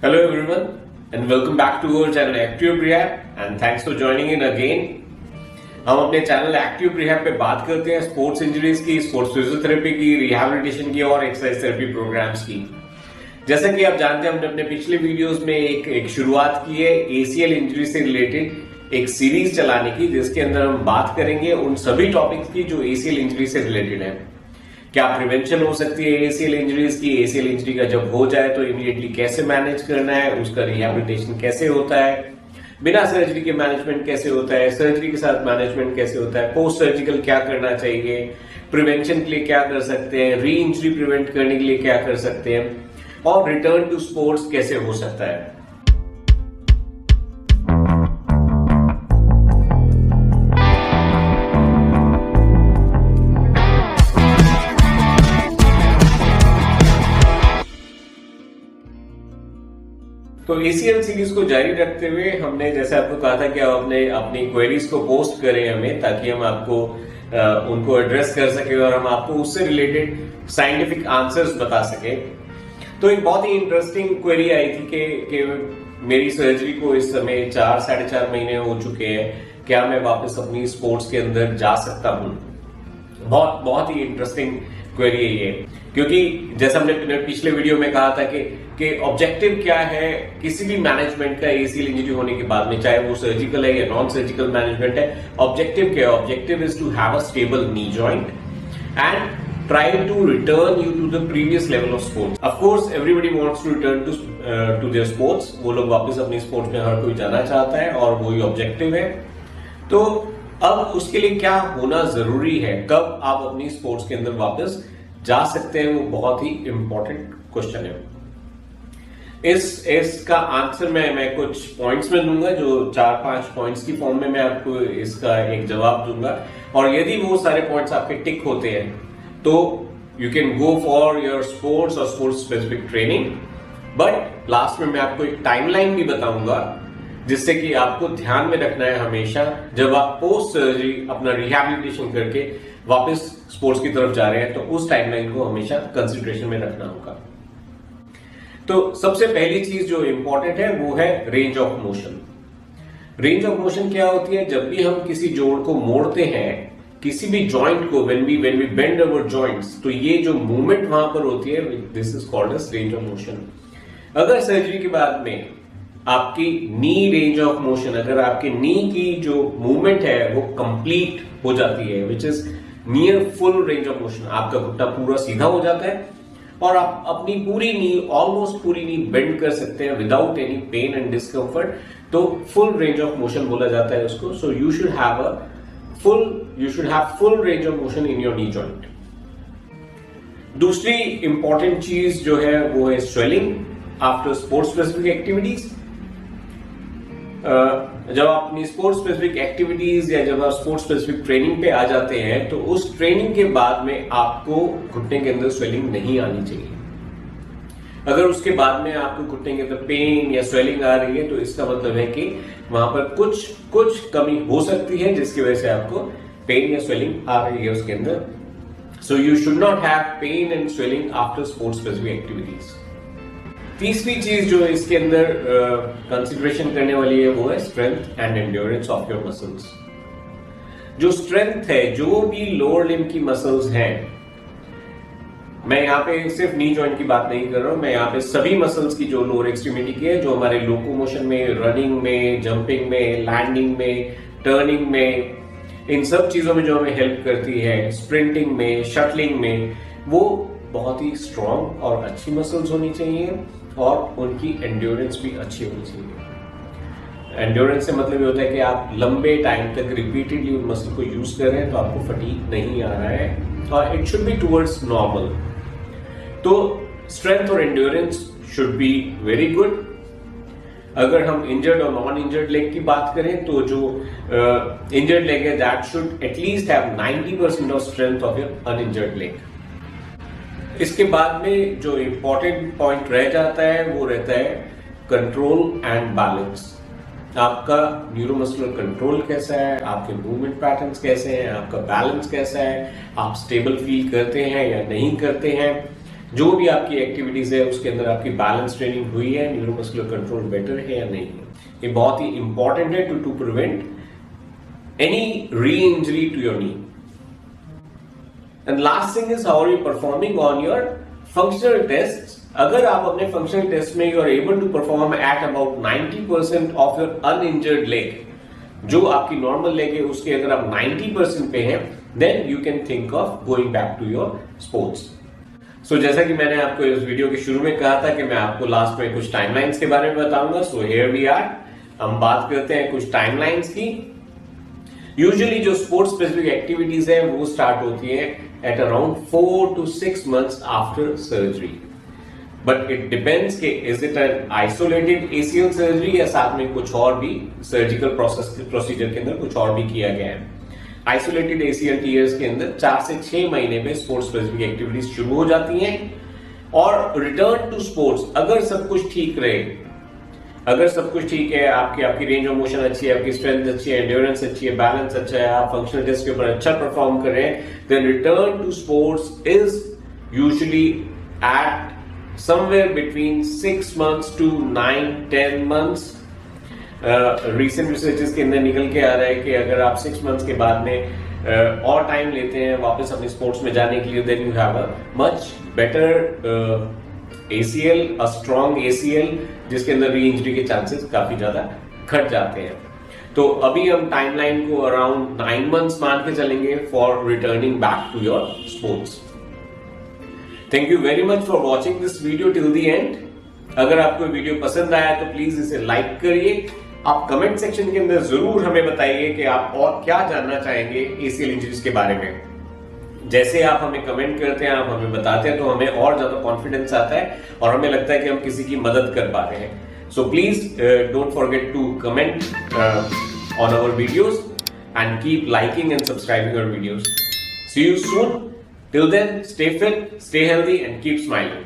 Hello everyone and welcome back to our channel Active Rehab and thanks for joining in again. हम अपने channel active rehab पे बात करते हैं sports injuries की, स्पोर्ट्स फिजियोथेरेपी की, रिहैबिलिटेशन की और एक्सरसाइज थेरेपी प्रोग्राम्स की। जैसा कि आप जानते हैं हमने अपने पिछले वीडियोस में एक शुरुआत की है एसीएल इंजरी से रिलेटेड एक सीरीज चलाने की, जिसके अंदर हम बात करेंगे उन सभी टॉपिक्स की जो एसीएल इंजरी से रिलेटेड है। क्या प्रिवेंशन हो सकती है एसीएल इंजरीज की, एसीएल इंजरी का जब हो जाए तो इमीडिएटली कैसे मैनेज करना है, उसका रिहैबिलिटेशन कैसे होता है, बिना सर्जरी के मैनेजमेंट कैसे होता है, सर्जरी के साथ मैनेजमेंट कैसे होता है, पोस्ट सर्जिकल क्या करना चाहिए, प्रिवेंशन के लिए क्या कर सकते हैं, री इंजरी प्रिवेंट करने के लिए क्या कर सकते हैं और रिटर्न टू स्पोर्ट्स कैसे हो सकता है। तो एसीएल सीरीज को जारी रखते हुए हमने जैसे आपको कहा था कि आप अपनी क्वेरीज को पोस्ट करें हमें, ताकि हम आपको उनको एड्रेस कर सके और हम आपको उससे रिलेटेड साइंटिफिक आंसर्स बता सके। तो एक बहुत ही इंटरेस्टिंग क्वेरी आई थी कि मेरी सर्जरी को इस समय 4-4.5 महीने हो चुके हैं, क्या मैं वापस अपनी स्पोर्ट्स के अंदर जा सकता हूँ। बहुत ही इंटरेस्टिंग क्वेरी है ये, क्योंकि जैसा हमने पिछले वीडियो में कहा था कि ऑब्जेक्टिव क्या है किसी भी मैनेजमेंट का एसीएल इंजरी होने के बाद में, चाहे वो सर्जिकल है या नॉन सर्जिकल मैनेजमेंट है। ऑब्जेक्टिव क्या है? Objective is to have a stable knee joint and try to return you to the previous level of sports. Of course, everybody wants to return to their sports. वो लोग वापस अपनी sports में हर कोई जाना चाहता है और वही ऑब्जेक्टिव है। तो अब उसके लिए क्या होना जरूरी है, कब आप अपनी स्पोर्ट्स के अंदर वापस जा सकते हैं, वो बहुत ही इंपॉर्टेंट क्वेश्चन है। इसका आंसर मैं कुछ पॉइंट्स में दूंगा, जो 4-5 पॉइंट्स की फॉर्म में मैं आपको इसका एक जवाब दूंगा, और यदि वो सारे पॉइंट्स आपके टिक होते हैं तो you can go for your sports और sports specific training. But last में मैं आपको एक टाइमलाइन भी बताऊंगा, जिससे कि आपको ध्यान में रखना है हमेशा, जब आप पोस्ट सर्जरी अपना रिहैबिलिटेशन करके वापस स्पोर्ट्स की तरफ जा रहे हैं, तो उस टाइमलाइन को हमेशा कंसिडरेशन में रखना होगा। तो सबसे पहली चीज जो इंपॉर्टेंट है वो है range of motion. Range of motion क्या होती है? जब भी हम किसी जोड़ को मोड़ते हैं, किसी भी जॉइंट को, when we bend our joints, तो ये जो मूवमेंट वहां पर होती है, this is called as range of motion. अगर सर्जरी के बाद में आपकी नी रेंज ऑफ मोशन, अगर आपके नी की जो मूवमेंट है वो कंप्लीट हो जाती है, which is near full range of motion, आपका घुटना पूरा सीधा हो जाता है और आप अपनी पूरी नी, ऑलमोस्ट पूरी नी बेंड कर सकते हैं without any pain and discomfort, तो फुल रेंज ऑफ मोशन बोला जाता है उसको। So you should have full range of motion in your knee joint. दूसरी इंपॉर्टेंट चीज जो है वो है swelling after sports specific activities. जब आप अपनी स्पोर्ट्स स्पेसिफिक एक्टिविटीज या जब आप स्पोर्ट्स स्पेसिफिक ट्रेनिंग पे आ जाते हैं, तो उस ट्रेनिंग के बाद में आपको घुटने के अंदर स्वेलिंग नहीं आनी चाहिए। अगर उसके बाद में आपको घुटने के अंदर पेन या स्वेलिंग आ रही है, तो इसका मतलब है कि वहां पर कुछ कमी हो सकती है, जिसकी वजह से आपको पेन या स्वेलिंग आ रही है उसके अंदर। So you should not have pain and swelling after sports specific activities. तीसरी चीज जो इसके अंदर कंसिडरेशन करने वाली है वो है strength and endurance of your muscles. जो स्ट्रेंथ है, जो भी लोअर लिम्ब की मसल्स हैं, मैं यहाँ पे सिर्फ नी जॉइंट की बात नहीं कर रहा हूं, मैं यहाँ पे सभी मसल्स की जो लोअर एक्सट्रीमिटी की है, जो हमारे लोकोमोशन में, रनिंग में, जंपिंग में, लैंडिंग में, टर्निंग में, इन सब चीजों में जो हमें हेल्प करती है, स्प्रिंटिंग में, शटलिंग में, वो बहुत ही स्ट्रॉन्ग और अच्छी मसल्स होनी चाहिए और उनकी एंड्योरेंस भी अच्छी होनी चाहिए। एंड्योरेंस से मतलब ये होता है कि आप लंबे टाइम तक रिपीटेडली उन मसल को यूज कर रहे हैं, तो आपको फटीग नहीं आ रहा है और it should be towards normal. तो स्ट्रेंथ और endurance should be very good. अगर हम इंजर्ड और नॉन इंजर्ड लेग की बात करें, तो जो इंजर्ड लेग है that should at least have 90% of strength of your uninjured leg. इसके बाद में जो इंपॉर्टेंट पॉइंट रह जाता है वो रहता है कंट्रोल एंड बैलेंस। आपका न्यूरोमस्कुलर कंट्रोल कैसा है, आपके मूवमेंट पैटर्न्स कैसे हैं, आपका बैलेंस कैसा है, आप स्टेबल फील करते हैं या नहीं करते हैं, जो भी आपकी एक्टिविटीज है उसके अंदर आपकी बैलेंस ट्रेनिंग हुई है, न्यूरोमस्कुलर कंट्रोल बेटर है या नहीं है। ये बहुत ही इंपॉर्टेंट है to prevent any reinjury to your knee. And last thing is how are you performing on your functional test. अगर आप अपने फंक्शनल टेस्ट में you are able to perform at about 90% of your uninjured leg, जो आपकी normal leg है उसके अगर आप 90% पे हैं, then you can think of going back to your sports. So जैसा कि मैंने आपको इस वीडियो के शुरू में कहा था कि मैं आपको लास्ट में कुछ टाइमलाइंस के बारे में बताऊंगा। सो हियर वी आर, हम बात करते हैं कुछ टाइमलाइंस की। यूजुअली जो स्पोर्ट्स स्पेसिफिक एक्टिविटीज है वो स्टार्ट होती है at around 4 to 6 months after surgery, but it depends कि is it an isolated ACL surgery या साथ में कुछ और भी सर्जिकल प्रोसीजर के अंदर कुछ और भी किया गया है। आइसोलेटेड ACL टीयर्स के अंदर 4 से 6 महीने में स्पोर्ट्स स्पेसिफिक एक्टिविटीज शुरू हो जाती हैं, और रिटर्न टू स्पोर्ट्स अगर सब कुछ ठीक रहे, अगर सब कुछ ठीक है, आपकी रेंज ऑफ मोशन अच्छी है, आपकी स्ट्रेंथ अच्छी है, एंड्योरेंस अच्छी है, बैलेंस अच्छा है, आप फंक्शनल टेस्ट के ऊपर अच्छा परफॉर्म कर रहे हैं, then return to sports is usually at somewhere between 6 months to 9-10 months। Recent researches के अंदर निकल के आ रहा है कि अगर आप 6 months के बाद में और टाइम लेते हैं वापस अपने स्पोर्ट्स में जाने के लिए, then you have a much better ACL, a strong ACL, जिसके अंदर री इंजरी के चांसेस काफी ज्यादा घट जाते हैं। तो अभी हम टाइमलाइन को अराउंड 9 months मान के चलेंगे for returning back to your sports. Thank you very much for watching this video till the end. अगर आपको वीडियो पसंद आया तो प्लीज इसे लाइक करिए। आप कमेंट सेक्शन के अंदर जरूर हमें बताइए कि आप और क्या जानना चाहेंगे ACL इंजरीज के बारे में। जैसे आप हमें कमेंट करते हैं, आप हमें बताते हैं, तो हमें और ज्यादा कॉन्फिडेंस आता है और हमें लगता है कि हम किसी की मदद कर पा रहे हैं। So please don't forget to comment on our videos and keep liking and subscribing our videos. See you soon. Till then, stay fit, stay healthy, and keep smiling.